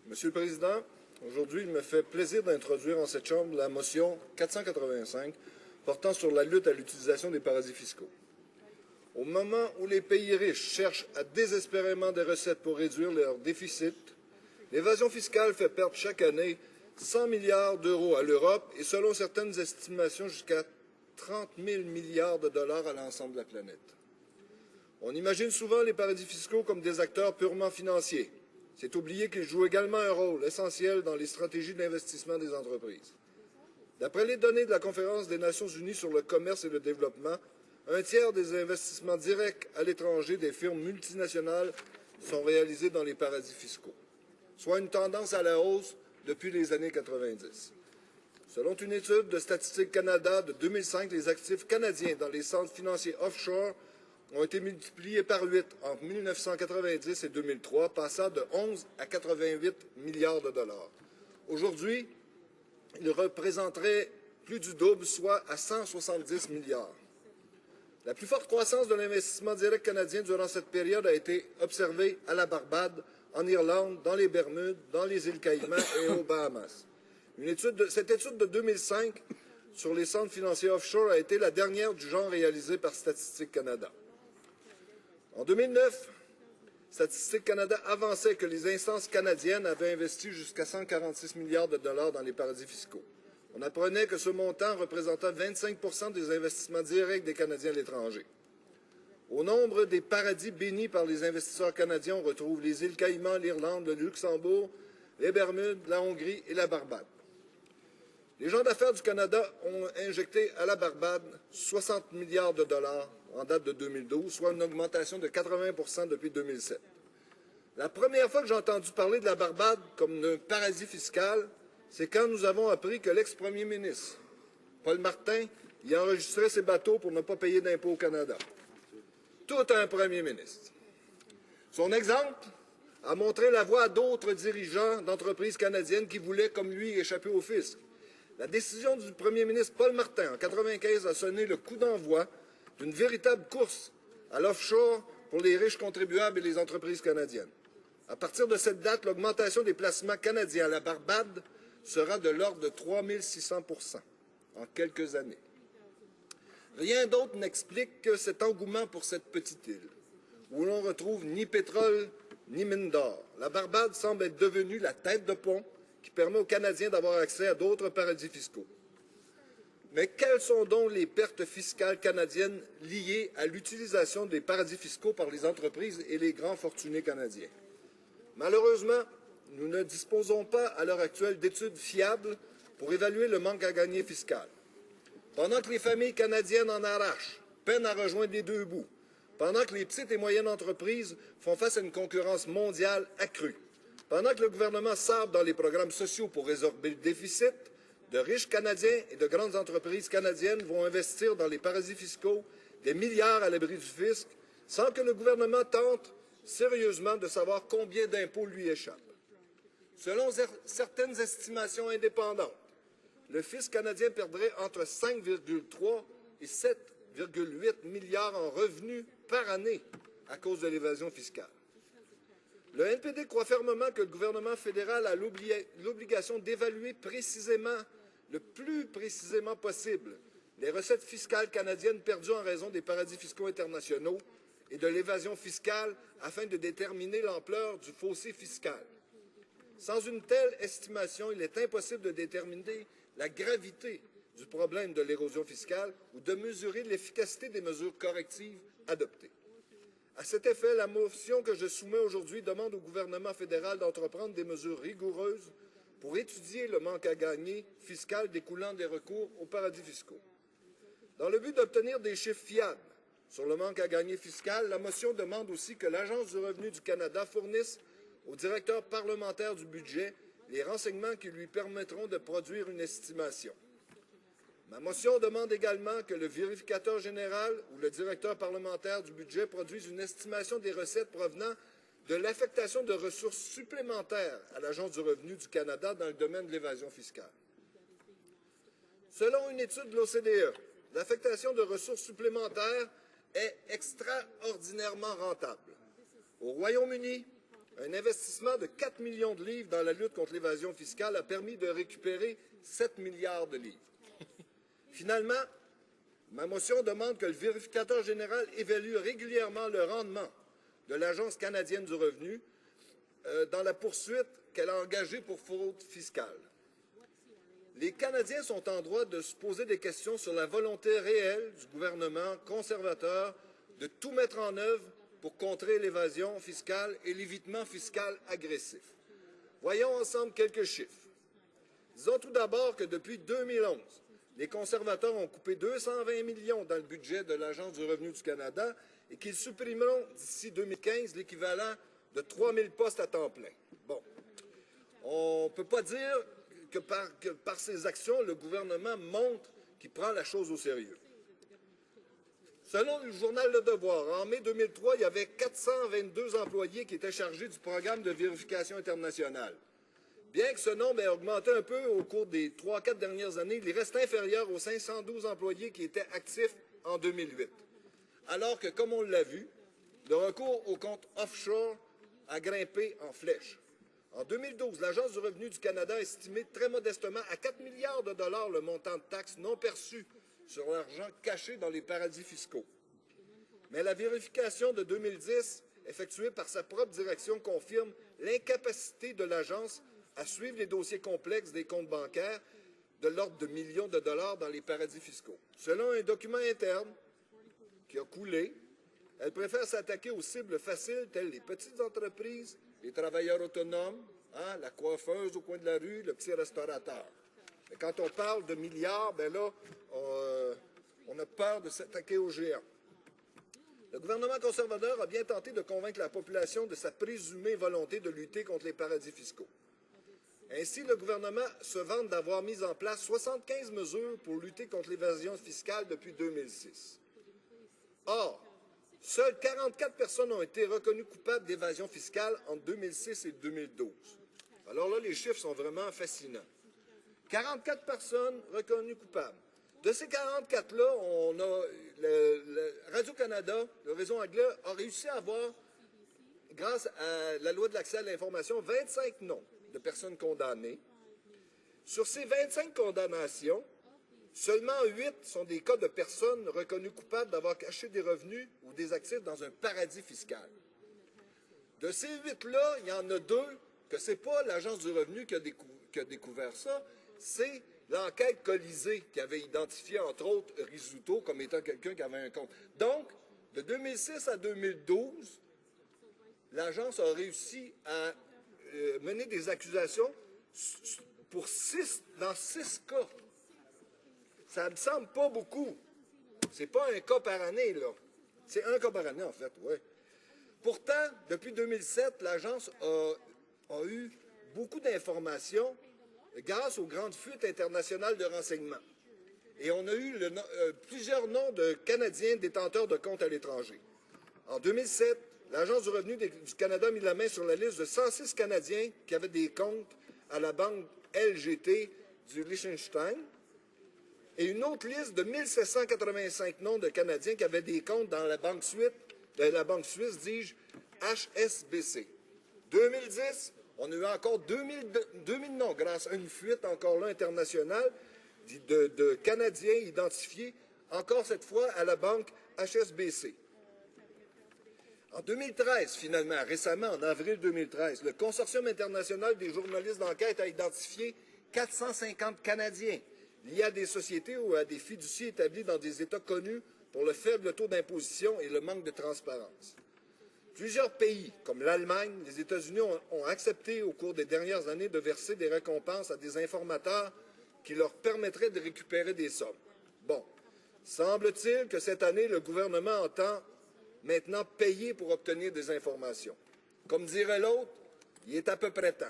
Monsieur le Président, aujourd'hui, il me fait plaisir d'introduire en cette Chambre la motion 485 portant sur la lutte à l'utilisation des paradis fiscaux. Au moment où les pays riches cherchent désespérément des recettes pour réduire leur déficit, l'évasion fiscale fait perdre chaque année 100 milliards d'euros à l'Europe et, selon certaines estimations, jusqu'à 30 000 milliards de dollars à l'ensemble de la planète. On imagine souvent les paradis fiscaux comme des acteurs purement financiers. C'est oublier qu'ils jouent également un rôle essentiel dans les stratégies d'investissement des entreprises. D'après les données de la Conférence des Nations unies sur le commerce et le développement, un tiers des investissements directs à l'étranger des firmes multinationales sont réalisés dans les paradis fiscaux, soit une tendance à la hausse depuis les années 90. Selon une étude de Statistique Canada de 2005, les actifs canadiens dans les centres financiers offshore ont été multipliés par 8 entre 1990 et 2003, passant de 11 à 88 milliards de dollars. Aujourd'hui, ils représenteraient plus du double, soit à 170 milliards. La plus forte croissance de l'investissement direct canadien durant cette période a été observée à la Barbade, en Irlande, dans les Bermudes, dans les îles Caïmans et aux Bahamas. Cette étude de 2005 sur les centres financiers offshore a été la dernière du genre réalisée par Statistique Canada. En 2009, Statistique Canada avançait que les instances canadiennes avaient investi jusqu'à 146 milliards de dollars dans les paradis fiscaux. On apprenait que ce montant représentait 25 des investissements directs des Canadiens à l'étranger. Au nombre des paradis bénis par les investisseurs canadiens, on retrouve les îles Caïmans, l'Irlande, le Luxembourg, les Bermudes, la Hongrie et la Barbade. Les gens d'affaires du Canada ont injecté à la Barbade 60 milliards de dollars en date de 2012, soit une augmentation de 80 depuis 2007. La première fois que j'ai entendu parler de la Barbade comme d'un paradis fiscal, c'est quand nous avons appris que l'ex-premier ministre, Paul Martin, y enregistrait ses bateaux pour ne pas payer d'impôts au Canada. Tout un premier ministre. Son exemple a montré la voie à d'autres dirigeants d'entreprises canadiennes qui voulaient, comme lui, échapper au fisc. La décision du premier ministre Paul Martin en 1995 a sonné le coup d'envoi d'une véritable course à l'offshore pour les riches contribuables et les entreprises canadiennes. À partir de cette date, l'augmentation des placements canadiens à la Barbade sera de l'ordre de 3600 % en quelques années. Rien d'autre n'explique que cet engouement pour cette petite île, où l'on retrouve ni pétrole ni mine d'or. La Barbade semble être devenue la tête de pont qui permet aux Canadiens d'avoir accès à d'autres paradis fiscaux. Mais quelles sont donc les pertes fiscales canadiennes liées à l'utilisation des paradis fiscaux par les entreprises et les grands fortunés canadiens? Malheureusement, nous ne disposons pas à l'heure actuelle d'études fiables pour évaluer le manque à gagner fiscal. Pendant que les familles canadiennes en arrachent, peinent à rejoindre les deux bouts, pendant que les petites et moyennes entreprises font face à une concurrence mondiale accrue, pendant que le gouvernement sabre dans les programmes sociaux pour résorber le déficit, de riches Canadiens et de grandes entreprises canadiennes vont investir dans les paradis fiscaux des milliards à l'abri du fisc, sans que le gouvernement tente sérieusement de savoir combien d'impôts lui échappent. Selon certaines estimations indépendantes, le fisc canadien perdrait entre 5,3 et 7,8 milliards en revenus par année à cause de l'évasion fiscale. Le NPD croit fermement que le gouvernement fédéral a l'obligation d'évaluer précisément, le plus précisément possible, les recettes fiscales canadiennes perdues en raison des paradis fiscaux internationaux et de l'évasion fiscale afin de déterminer l'ampleur du fossé fiscal. Sans une telle estimation, il est impossible de déterminer la gravité du problème de l'érosion fiscale ou de mesurer l'efficacité des mesures correctives adoptées. À cet effet, la motion que je soumets aujourd'hui demande au gouvernement fédéral d'entreprendre des mesures rigoureuses pour étudier le manque à gagner fiscal découlant des recours aux paradis fiscaux. Dans le but d'obtenir des chiffres fiables sur le manque à gagner fiscal, la motion demande aussi que l'Agence du revenu du Canada fournisse au directeur parlementaire du budget les renseignements qui lui permettront de produire une estimation. Ma motion demande également que le vérificateur général ou le directeur parlementaire du budget produise une estimation des recettes provenant de l'affectation de ressources supplémentaires à l'Agence du revenu du Canada dans le domaine de l'évasion fiscale. Selon une étude de l'OCDE, l'affectation de ressources supplémentaires est extraordinairement rentable. Au Royaume-Uni, un investissement de 4 millions de livres dans la lutte contre l'évasion fiscale a permis de récupérer 7 milliards de livres. Finalement, ma motion demande que le vérificateur général évalue régulièrement le rendement de l'Agence canadienne du revenu dans la poursuite qu'elle a engagée pour fraude fiscale. Les Canadiens sont en droit de se poser des questions sur la volonté réelle du gouvernement conservateur de tout mettre en œuvre pour contrer l'évasion fiscale et l'évitement fiscal agressif. Voyons ensemble quelques chiffres. Disons tout d'abord que depuis 2011, les conservateurs ont coupé 220 millions dans le budget de l'Agence du revenu du Canada et qu'ils supprimeront d'ici 2015 l'équivalent de 3 000 postes à temps plein. Bon, on ne peut pas dire que par ses actions, le gouvernement montre qu'il prend la chose au sérieux. Selon le journal Le Devoir, en mai 2003, il y avait 422 employés qui étaient chargés du programme de vérification internationale. Bien que ce nombre ait augmenté un peu au cours des 3-4 dernières années, il reste inférieur aux 512 employés qui étaient actifs en 2008. Alors que, comme on l'a vu, le recours aux comptes offshore a grimpé en flèche. En 2012, l'Agence du revenu du Canada a estimé très modestement à 4 milliards de dollars le montant de taxes non perçues sur l'argent caché dans les paradis fiscaux. Mais la vérification de 2010, effectuée par sa propre direction, confirme l'incapacité de l'agence à suivre les dossiers complexes des comptes bancaires de l'ordre de millions de dollars dans les paradis fiscaux. Selon un document interne qui a coulé, elle préfère s'attaquer aux cibles faciles telles les petites entreprises, les travailleurs autonomes, la coiffeuse au coin de la rue, le petit restaurateur. Mais quand on parle de milliards, ben là, on a peur de s'attaquer aux géants. Le gouvernement conservateur a bien tenté de convaincre la population de sa présumée volonté de lutter contre les paradis fiscaux. Ainsi, le gouvernement se vante d'avoir mis en place 75 mesures pour lutter contre l'évasion fiscale depuis 2006. Or, seules 44 personnes ont été reconnues coupables d'évasion fiscale entre 2006 et 2012. Alors là, les chiffres sont vraiment fascinants. 44 personnes reconnues coupables. De ces 44-là, on a Radio-Canada, le réseau anglais, a réussi à avoir, grâce à la loi de l'accès à l'information, 25 noms de personnes condamnées. Sur ces 25 condamnations, seulement 8 sont des cas de personnes reconnues coupables d'avoir caché des revenus ou des actifs dans un paradis fiscal. De ces 8-là, il y en a 2 que ce n'est pas l'Agence du revenu qui a découvert ça, c'est l'enquête Colisée qui avait identifié, entre autres, Rizzuto comme étant quelqu'un qui avait un compte. Donc, de 2006 à 2012, l'agence a réussi à mener des accusations dans 6 cas. Ça ne me semble pas beaucoup. C'est pas un cas par année, là. C'est un cas par année, en fait, oui. Pourtant, depuis 2007, l'agence a eu beaucoup d'informations grâce aux grandes fuites internationales de renseignements. Et on a eu plusieurs noms de Canadiens détenteurs de comptes à l'étranger. En 2007, l'Agence du revenu du Canada a mis la main sur la liste de 106 Canadiens qui avaient des comptes à la banque LGT du Liechtenstein et une autre liste de 1785 noms de Canadiens qui avaient des comptes dans la banque suisse, dis-je, HSBC. 2010, on a eu encore 2000 noms grâce à une fuite, encore là, internationale, de Canadiens identifiés, encore cette fois, à la banque HSBC. En 2013, finalement, récemment, en avril 2013, le Consortium international des journalistes d'enquête a identifié 450 Canadiens liés à des sociétés ou à des fiducies établis dans des États connus pour le faible taux d'imposition et le manque de transparence. Plusieurs pays, comme l'Allemagne, les États-Unis, ont accepté au cours des dernières années de verser des récompenses à des informateurs qui leur permettraient de récupérer des sommes. Bon, semble-t-il que cette année, le gouvernement entend maintenant payer pour obtenir des informations. Comme dirait l'autre, il est à peu près temps.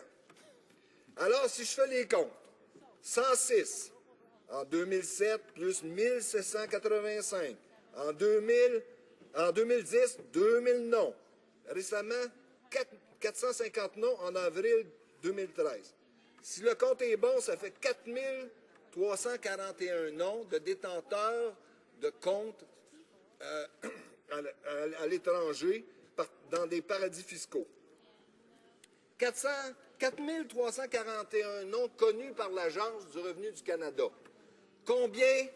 Alors, si je fais les comptes, 106 en 2007 plus 1785, en 2010, 2000 noms. Récemment, 450 noms en avril 2013. Si le compte est bon, ça fait 4341 noms de détenteurs de comptes à l'étranger dans des paradis fiscaux. 4 341 noms connus par l'Agence du revenu du Canada. Combien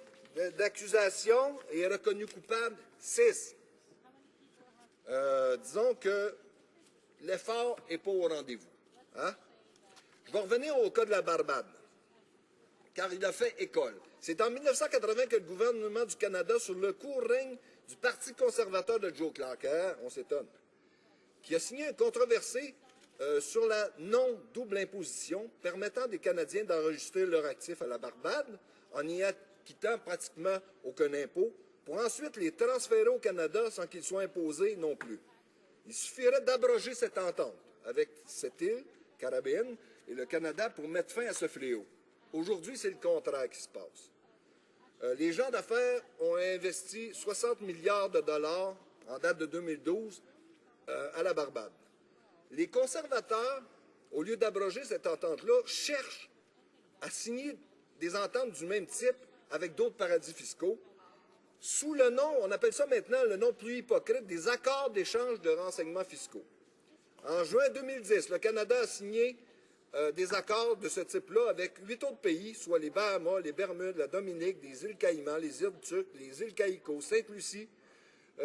d'accusations et reconnus coupables? 6. Disons que l'effort n'est pas au rendez-vous. Hein? Je vais revenir au cas de la Barbade, car il a fait école. C'est en 1980 que le gouvernement du Canada, sous le court règne du Parti conservateur de Joe Clark, hein? On s'étonne, qui a signé un controversé sur la non-double imposition permettant des Canadiens d'enregistrer leurs actifs à la Barbade en y acquittant pratiquement aucun impôt, pour ensuite les transférer au Canada sans qu'ils soient imposés non plus. Il suffirait d'abroger cette entente avec cette île caribéenne et le Canada pour mettre fin à ce fléau. Aujourd'hui, c'est le contraire qui se passe. Les gens d'affaires ont investi 60 milliards de dollars en date de 2012 à la Barbade. Les conservateurs, au lieu d'abroger cette entente-là, cherchent à signer des ententes du même type avec d'autres paradis fiscaux, sous le nom, on appelle ça maintenant le nom plus hypocrite, des accords d'échange de renseignements fiscaux. En juin 2010, le Canada a signé des accords de ce type-là avec 8 autres pays, soit les Bahamas, les Bermudes, la Dominique, les îles Caïmans, les îles Turques, les îles Caïcos, Sainte-Lucie,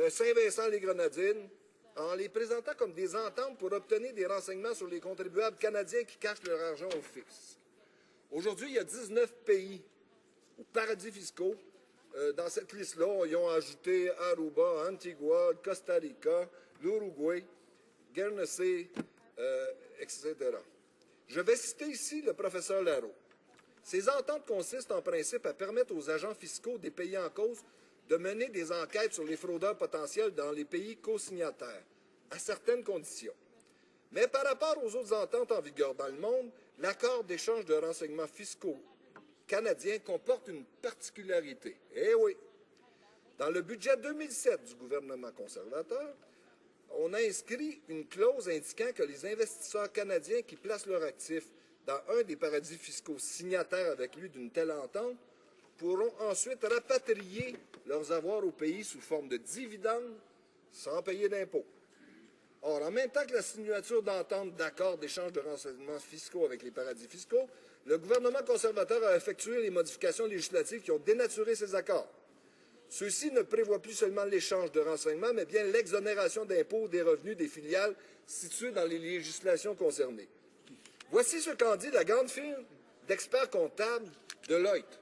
Saint-Vincent-les-Grenadines, en les présentant comme des ententes pour obtenir des renseignements sur les contribuables canadiens qui cachent leur argent au fisc. Aujourd'hui, il y a 19 pays ou paradis fiscaux. Dans cette liste-là, ils ont ajouté Aruba, Antigua, Costa Rica, l'Uruguay, Guernsey, etc. Je vais citer ici le professeur Larreau. Ces ententes consistent en principe à permettre aux agents fiscaux des pays en cause de mener des enquêtes sur les fraudeurs potentiels dans les pays co-signataires, à certaines conditions. Mais par rapport aux autres ententes en vigueur dans le monde, l'accord d'échange de renseignements fiscaux canadien comporte une particularité. Eh oui! Dans le budget 2007 du gouvernement conservateur, on a inscrit une clause indiquant que les investisseurs canadiens qui placent leurs actifs dans un des paradis fiscaux signataires avec lui d'une telle entente pourront ensuite rapatrier leurs avoirs au pays sous forme de dividendes sans payer d'impôts. Or, en même temps que la signature d'entente d'accords d'échange de renseignements fiscaux avec les paradis fiscaux, le gouvernement conservateur a effectué les modifications législatives qui ont dénaturé ces accords. Ceux-ci ne prévoient plus seulement l'échange de renseignements, mais bien l'exonération d'impôts des revenus des filiales situées dans les législations concernées. Voici ce qu'en dit la grande firme d'experts comptables Deloitte.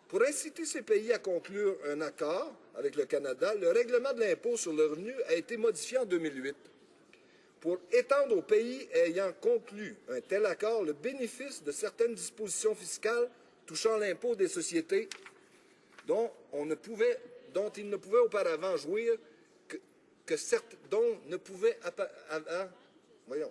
Pour inciter ces pays à conclure un accord avec le Canada, le règlement de l'impôt sur le revenu a été modifié en 2008 pour étendre aux pays ayant conclu un tel accord le bénéfice de certaines dispositions fiscales touchant l'impôt des sociétés dont ils ne pouvaient auparavant jouir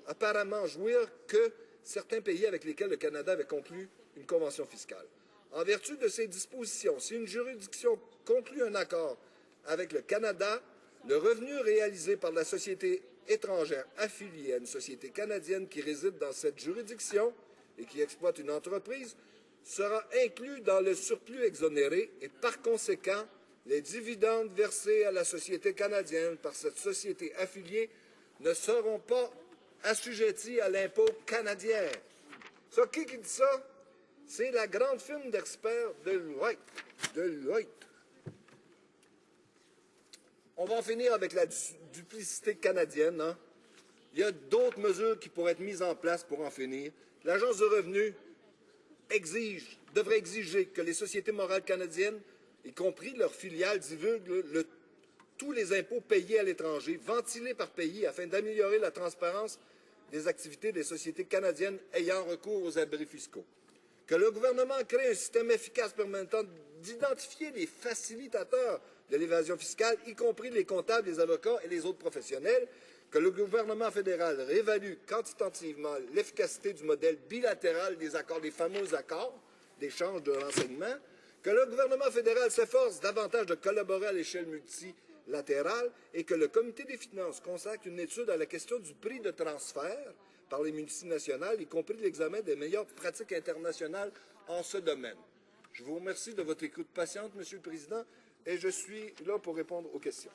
apparemment jouir que certains pays avec lesquels le Canada avait conclu une convention fiscale. En vertu de ces dispositions, si une juridiction conclut un accord avec le Canada, le revenu réalisé par la société étrangère affiliée à une société canadienne qui réside dans cette juridiction et qui exploite une entreprise sera inclus dans le surplus exonéré et par conséquent, les dividendes versés à la société canadienne par cette société affiliée ne seront pas assujettis à l'impôt canadien. Ça, qui dit ça? C'est la grande firme d'experts Deloitte. On va en finir avec la duplicité canadienne. Hein? Il y a d'autres mesures qui pourraient être mises en place pour en finir. L'Agence du revenu devrait exiger que les sociétés morales canadiennes, y compris leurs filiales, divulguent tous les impôts payés à l'étranger, ventilés par pays, afin d'améliorer la transparence des activités des sociétés canadiennes ayant recours aux abris fiscaux. Que le gouvernement crée un système efficace permettant d'identifier les facilitateurs de l'évasion fiscale, y compris les comptables, les avocats et les autres professionnels, que le gouvernement fédéral réévalue quantitativement l'efficacité du modèle bilatéral des accords, des fameux accords d'échange de renseignements, que le gouvernement fédéral s'efforce davantage de collaborer à l'échelle multilatérale et que le comité des finances consacre une étude à la question du prix de transfert par les multinationales, y compris l'examen des meilleures pratiques internationales en ce domaine. Je vous remercie de votre écoute patiente, Monsieur le Président, et je suis là pour répondre aux questions.